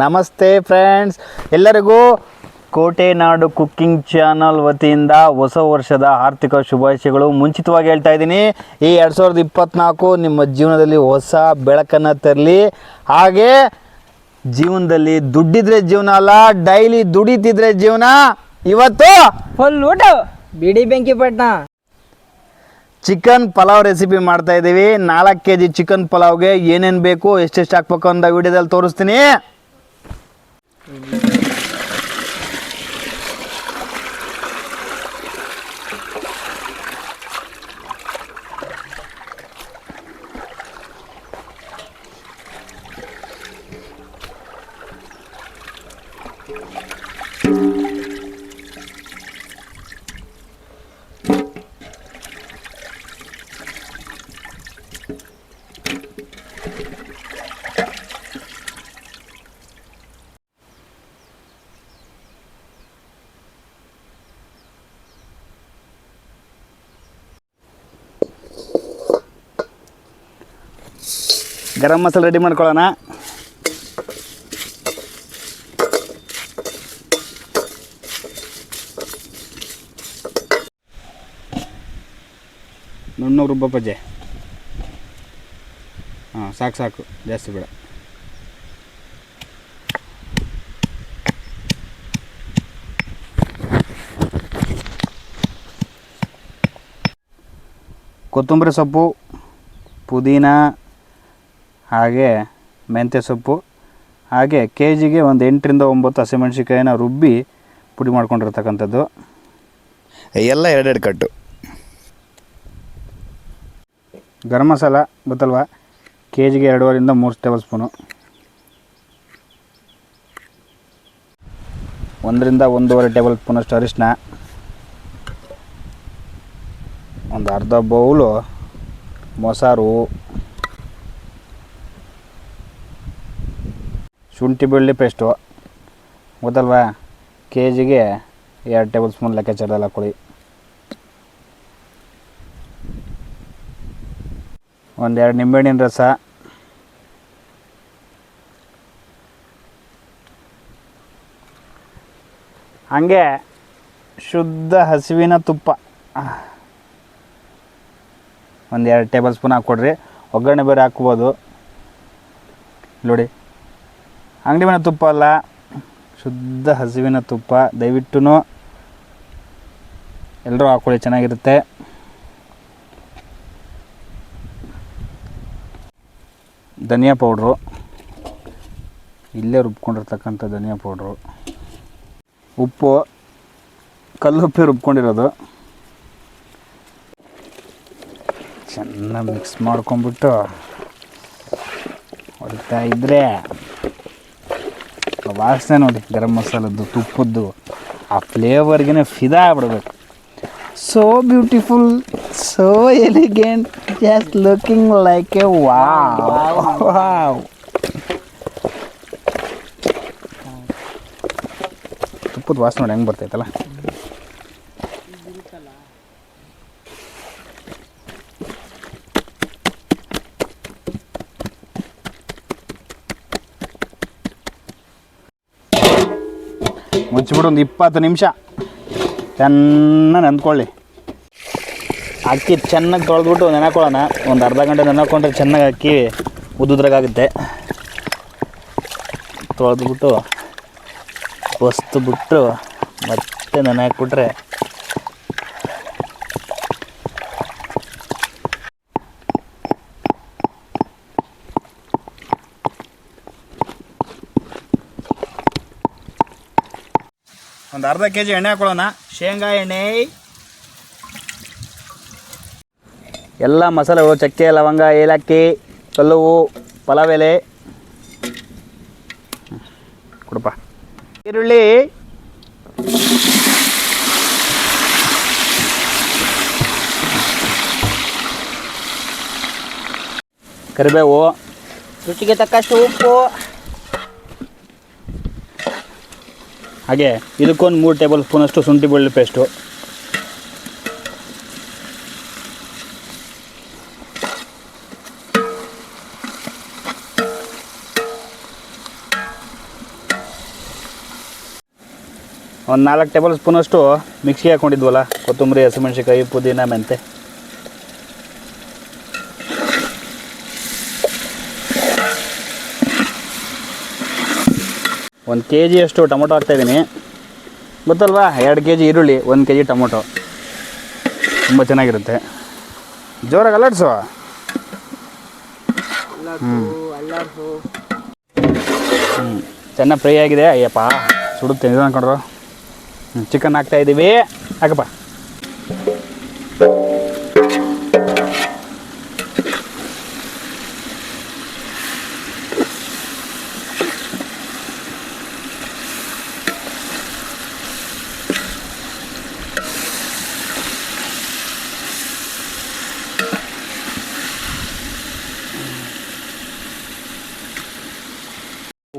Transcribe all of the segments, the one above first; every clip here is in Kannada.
ನಮಸ್ತೆ ಫ್ರೆಂಡ್ಸ್, ಎಲ್ಲರಿಗೂ ಕೋಟೆ ನಾಡು ಕುಕ್ಕಿಂಗ್ ಚಾನಲ್ ವತಿಯಿಂದ ಹೊಸ ವರ್ಷದ ಆರ್ಥಿಕ ಶುಭಾಶಯಗಳು. ಮುಂಚಿತವಾಗಿ ಹೇಳ್ತಾ ಇದ್ದೀನಿ, ಈ 2024 ನಿಮ್ಮ ಜೀವನದಲ್ಲಿ ಹೊಸ ಬೆಳಕನ್ನು ತರಲಿ. ಹಾಗೆ ಜೀವನದಲ್ಲಿ ದುಡ್ಡಿದ್ರೆ ಜೀವನ ಅಲ್ಲ, ಡೈಲಿ ದುಡಿತಿದ್ರೆ ಜೀವನ. ಇವತ್ತು ಫುಲ್ ಊಟ ಬಿಡಿ ಬೆಂಕಿ ಪಟ್ನ ಚಿಕನ್ ಪಲಾವ್ ರೆಸಿಪಿ ಮಾಡ್ತಾ ಇದ್ದೀವಿ. 4 kg ಚಿಕನ್ ಪಲಾವ್ಗೆ ಏನೇನು ಬೇಕು, ಎಷ್ಟೆಷ್ಟು ಹಾಕ್ಬೇಕು ಅಂತ ವಿಡಿಯೋದಲ್ಲಿ ತೋರಿಸ್ತೀನಿ. ಗರಂ ಮಸಾಲೆ ರೆಡಿ ಮಾಡ್ಕೊಳ್ಳೋಣ. ನುಣ್ಣಗೆ ರುಬ್ಬ ಪಜ್ಜೆ. ಹಾಂ, ಸಾಕು, ಜಾಸ್ತಿ ಬೇಡ. ಕೊತ್ತಂಬರಿ ಸೊಪ್ಪು, ಪುದೀನ, ಹಾಗೆ ಮೆಂತ್ಯ ಸೊಪ್ಪು, ಹಾಗೆ ಕೆ ಜಿಗೆ ಒಂದು 8 ರಿಂದ 9 ಹಸಿಮೆಣ್ಸಿಕಾಯಿನ ರುಬ್ಬಿ ಪುಡಿ ಮಾಡ್ಕೊಂಡಿರ್ತಕ್ಕಂಥದ್ದು. ಎಲ್ಲ 2 ಕಟ್ಟು. ಗರಂ ಮಸಾಲ ಗೊತ್ತಲ್ವ, ಕೆ ಜಿಗೆ 2.5 ರಿಂದ 3 ಟೇಬಲ್ ಸ್ಪೂನು. 1 ರಿಂದ 1.5 ಟೇಬಲ್ ಸ್ಪೂನಷ್ಟು ಅರಿಶಿನ, ಒಂದು ಅರ್ಧ ಬೌಲು ಮೊಸರು, ಶುಂಠಿ ಬೆಳ್ಳುಳ್ಳಿ ಪೇಸ್ಟು ಗೊತ್ತಲ್ವಾ, ಕೆ ಜಿಗೆ 2 ಟೇಬಲ್ ಸ್ಪೂನ್ ಲೆಕ್ಕಾಚಾರದಲ್ಲಿ ಹಾಕ್ಕೊಳ್ಳಿ. ಒಂದೆರಡು ನಿಂಬೆಹಣ್ಣಿನ ರಸ, ಹಾಗೆ ಶುದ್ಧ ಹಸುವಿನ ತುಪ್ಪ 1-2 ಟೇಬಲ್ ಸ್ಪೂನ್ ಹಾಕ್ಕೊಡ್ರಿ. ಒಗ್ಗರಣೆ ಬೇರೆ ಹಾಕ್ಬೋದು ನೋಡಿ. ಅಂಗಡಿ ಮನೆ ತುಪ್ಪ ಅಲ್ಲ, ಶುದ್ಧ ಹಸುವಿನ ತುಪ್ಪ. ದಯವಿಟ್ಟು ಎಲ್ಲರೂ ಹಾಕ್ಕೊಳ್ಳಿ, ಚೆನ್ನಾಗಿರುತ್ತೆ. ಧನಿಯಾ ಪೌಡ್ರು, ಇಲ್ಲೇ ರುಬ್ಕೊಂಡಿರ್ತಕ್ಕಂಥ ಧನಿಯಾ ಪೌಡ್ರು. ಉಪ್ಪು, ಕಲ್ಲುಪ್ಪಿ ರುಬ್ಕೊಂಡಿರೋದು. ಚೆನ್ನಾಗಿ ಮಿಕ್ಸ್ ಮಾಡ್ಕೊಂಬಿಟ್ಟು ಹೊಡಿತಾ ಇದ್ದರೆ ವಾಸನೆ ನೋಡಿ, ಗರಂ ಮಸಾಲದ್ದು, ತುಪ್ಪದ್ದು ಆ ಫ್ಲೇವರ್ಗೆ ಫಿದಾ ಆಗ್ಬಿಡ್ಬೇಕು. So beautiful, so elegant, just looking like a wow. ತುಪ್ಪದ ವಾಸನೆ ನೋಡಿ ಹೆಂಗೆ ಬರ್ತೈತಲ್ಲ. ಮುಚ್ಚಿಬಿಟ್ಟು ಒಂದು 20 ನಿಮಿಷ ಚೆನ್ನಾಗಿ ನೆಂದ್ಕೊಳ್ಳಿ. ಅಕ್ಕಿ ಚೆನ್ನಾಗಿ ತೊಳೆದ್ಬಿಟ್ಟು ನೆನೆಕೊಳ್ಳೋಣ. ಒಂದು ಅರ್ಧ ಗಂಟೆ ನೆನೆಕೊಂಡ್ರೆ ಚೆನ್ನಾಗಿ ಅಕ್ಕಿ ಉದ್ದುದ್ರಾಗುತ್ತೆ. ತೊಳೆದ್ಬಿಟ್ಟು ಬಸ್ತು ಮತ್ತೆ ನೆನೆ ಹಾಕ್ಬಿಟ್ರೆ ಒಂದು ಅರ್ಧ kg ಎಣ್ಣೆ ಹಾಕೊಳ್ಳೋಣ. ಶೇಂಗಾ ಎಣ್ಣೆ, ಎಲ್ಲ ಮಸಾಲೆಗಳು, ಚಕ್ಕೆ, ಲವಂಗ, ಏಲಕ್ಕಿ, ಕಲ್ಲುವು, ಪಲಾವ್ ಎಲೆ ಕೊಡಪ್ಪ, ಈರುಳ್ಳಿ, ಕರಿಬೇವು, ರುಚಿಗೆ ತಕ್ಕಷ್ಟು ಉಪ್ಪು, ಹಾಗೆ ಇದಕ್ಕೊಂದು 3 ಟೇಬಲ್ ಸ್ಪೂನಷ್ಟು ಶುಂಠಿ ಬೆಳ್ಳುಳ್ಳಿ ಪೇಸ್ಟು. ಒಂದು 4 ಟೇಬಲ್ ಸ್ಪೂನಷ್ಟು ಮಿಕ್ಸಿಗೆ ಹಾಕ್ಕೊಂಡಿದ್ವಲ್ಲ, ಕೊತ್ತಂಬರಿ, ಹಸಿಮೆಣ್ಸಿಕಾಯಿ, ಪುದೀನ, ಮೆಂತೆ. ಒಂದು kg ಅಷ್ಟು ಟೊಮೊಟೊ ಹಾಕ್ತಾಯಿದ್ದೀನಿ. ಗೊತ್ತಲ್ವಾ, 2 kg ಈರುಳ್ಳಿ, 1 kg ಟೊಮೊಟೊ, ತುಂಬ ಚೆನ್ನಾಗಿರುತ್ತೆ. ಜೋರಾಗಿ ಅಲ್ಲಾಡ್ಸು. ಚೆನ್ನಾಗಿ ಫ್ರೈ ಆಗಿದೆ. ಅಯ್ಯಪ್ಪ ಸುಡುತ್ತೆ, ಇದು ಅನ್ಕೊಂಡ್ರು. ಚಿಕನ್ ಹಾಕ್ತಾಯಿದ್ದೀವಿ, ಹಾಕಪ್ಪ.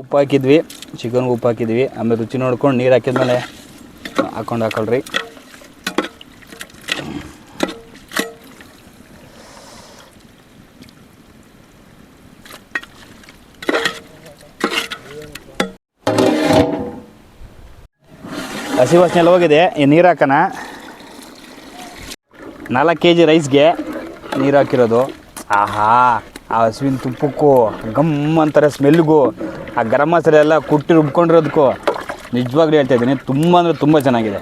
ಉಪ್ಪು ಹಾಕಿದ್ವಿ, ಚಿಕನ್ಗೆ ಉಪ್ಪು ಹಾಕಿದ್ವಿ. ಆಮೇಲೆ ರುಚಿ ನೋಡ್ಕೊಂಡು ನೀರು ಹಾಕಿದ್ಮೇಲೆ ಹಾಕ್ಕೊಳ್ರಿ. ಹಸಿ ವಾಸನೆ ಎಲ್ಲ ಹೋಗಿದೆ. ಈ ನೀರು ಹಾಕೋಣ. 4 kg ರೈಸ್ಗೆ ನೀರು ಹಾಕಿರೋದು. ಆಹಾ, ಆ ಹಸುವಿನ ತುಪ್ಪಕ್ಕೂ ಗಮ್ ಅಂತಾರೆ ಸ್ಮೆಲ್ಗೂ, ಆ ಗರಂ ಮಸಾಲೆ ಎಲ್ಲ ಕುಟ್ಟಿ ರುಬ್ಕೊಂಡಿರೋದಕ್ಕೂ ನಿಜವಾಗ್ಲೂ ಹೇಳ್ತಾಯಿದ್ದೀನಿ, ತುಂಬ ಅಂದರೆ ತುಂಬ ಚೆನ್ನಾಗಿದೆ.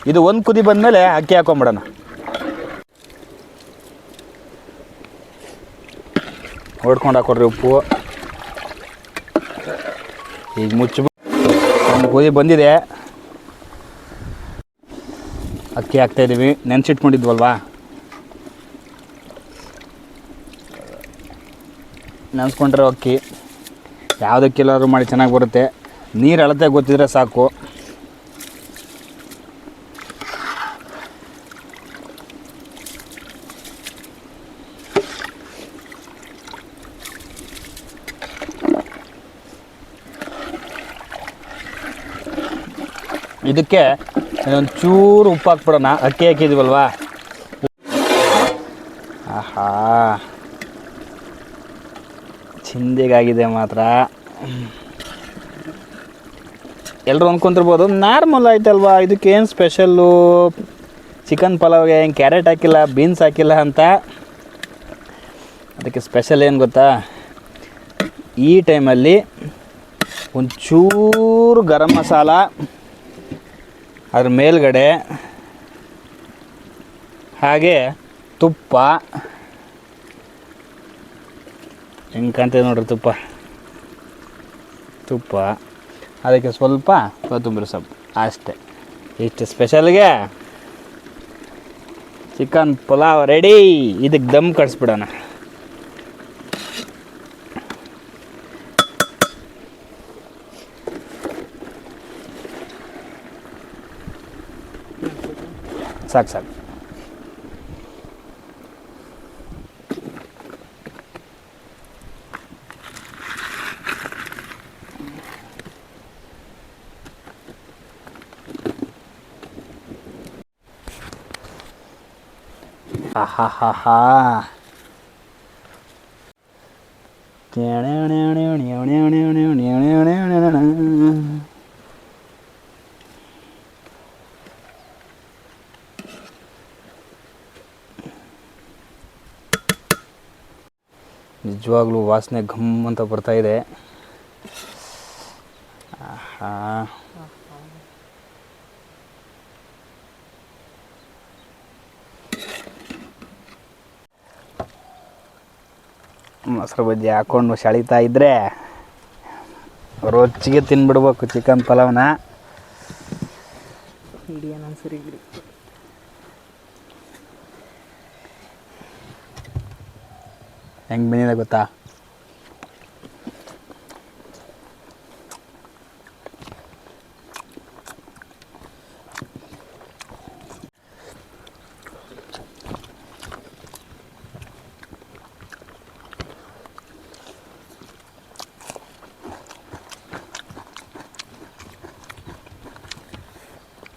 ಇದು ಒಂದು ಕುದಿ ಬಂದಮೇಲೆ ಅಕ್ಕಿ ಹಾಕೊಂಬಿಡೋಣ. ಹೊಡ್ಕೊಂಡು ಹಾಕೊಡ್ರಿ ಉಪ್ಪು. ಈಗ ಒಂದು ಕುದಿ ಬಂದಿದೆ, ಅಕ್ಕಿ ಹಾಕ್ತಾಯಿದ್ದೀವಿ. ನೆನೆಸಿಟ್ಕೊಂಡಿದ್ವಲ್ವಾ, ನೆನೆಸ್ಕೊಂಡಿರೋ ಅಕ್ಕಿ ಯಾವುದಕ್ಕೆಲ್ಲಾದ್ರೂ ಮಾಡಿ ಚೆನ್ನಾಗಿ ಬರುತ್ತೆ. ನೀರು ಅಳತೆ ಗೊತ್ತಿದ್ರೆ ಸಾಕು. ಇದಕ್ಕೆ ಒಂದು ಚೂರು ಉಪ್ಪು ಹಾಕ್ಬಿಡೋಣ. ಅಕ್ಕಿ ಹಾಕಿದ್ವಲ್ವಾ. ಆಹಾ, ಚಿಂದಿಗಾಗಿದೆ ಮಾತ್ರ. ಎಲ್ಲರೂ ಅಂದ್ಕೊಂತಿರ್ಬೋದು ನಾರ್ಮಲ್ ಆಯ್ತಲ್ವಾ, ಇದಕ್ಕೇನು ಸ್ಪೆಷಲ್ಲು, ಚಿಕನ್ ಪಲಾವ್ಗೆ ಏನು ಕ್ಯಾರೆಟ್ ಹಾಕಿಲ್ಲ, ಬೀನ್ಸ್ ಹಾಕಿಲ್ಲ ಅಂತ. ಅದಕ್ಕೆ ಸ್ಪೆಷಲ್ ಏನು ಗೊತ್ತಾ, ಈ ಟೈಮಲ್ಲಿ ಒಂಚೂರು ಗರಂ ಮಸಾಲ, ಅದ್ರ ಮೇಲ್ಗಡೆ ಹಾಗೆ ತುಪ್ಪ. ಹೆಂಗೆ ಕಾಣ್ತದೆ ನೋಡ್ರಿ ತುಪ್ಪ, ಅದಕ್ಕೆ ಸ್ವಲ್ಪ ಕೊತ್ತಂಬರಿ ಸೊಪ್ಪು, ಅಷ್ಟೇ. ಇಷ್ಟು ಸ್ಪೆಷಲ್ಗೆ ಚಿಕನ್ ಪಲಾವ್ ರೆಡಿ. ಇದಕ್ಕೆ ದಮ್ ಕಳಿಸ್ಬಿಡೋಣ. ಸಾಕು. ಆಹಾಹಾಹಾ, ನಿಜವಾಗ್ಲೂ ವಾಸನೆ ಘಮ್ ಅಂತ ಬರ್ತಾ ಇದೆ. ಆಹಾ, ಮೊಸರು ಬಜ್ಜಿ ಹಾಕ್ಕೊಂಡು ಸೆಳೀತಾ ಇದ್ದರೆ ರುಚಿಗೆ ತಿನ್ಬಿಡ್ಬೇಕು ಚಿಕನ್ ಪಲಾವ್ನ. ಹೆಂಗೆ ಬಂದಿದೆ ಗೊತ್ತಾ,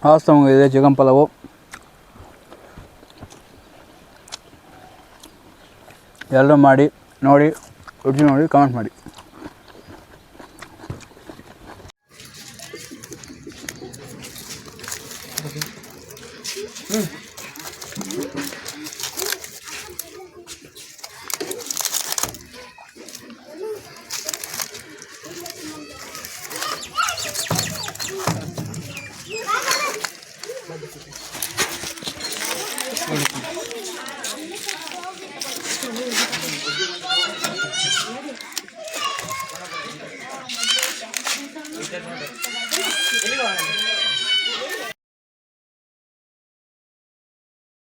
ವಾಸ್ತವವಾಗಿದೆ ಚಿಕನ್ ಪಲಾವು. ಎಲ್ಲರೂ ಮಾಡಿ ನೋಡಿ, ರುಚಿ ನೋಡಿ, ಕಮೆಂಟ್ ಮಾಡಿ.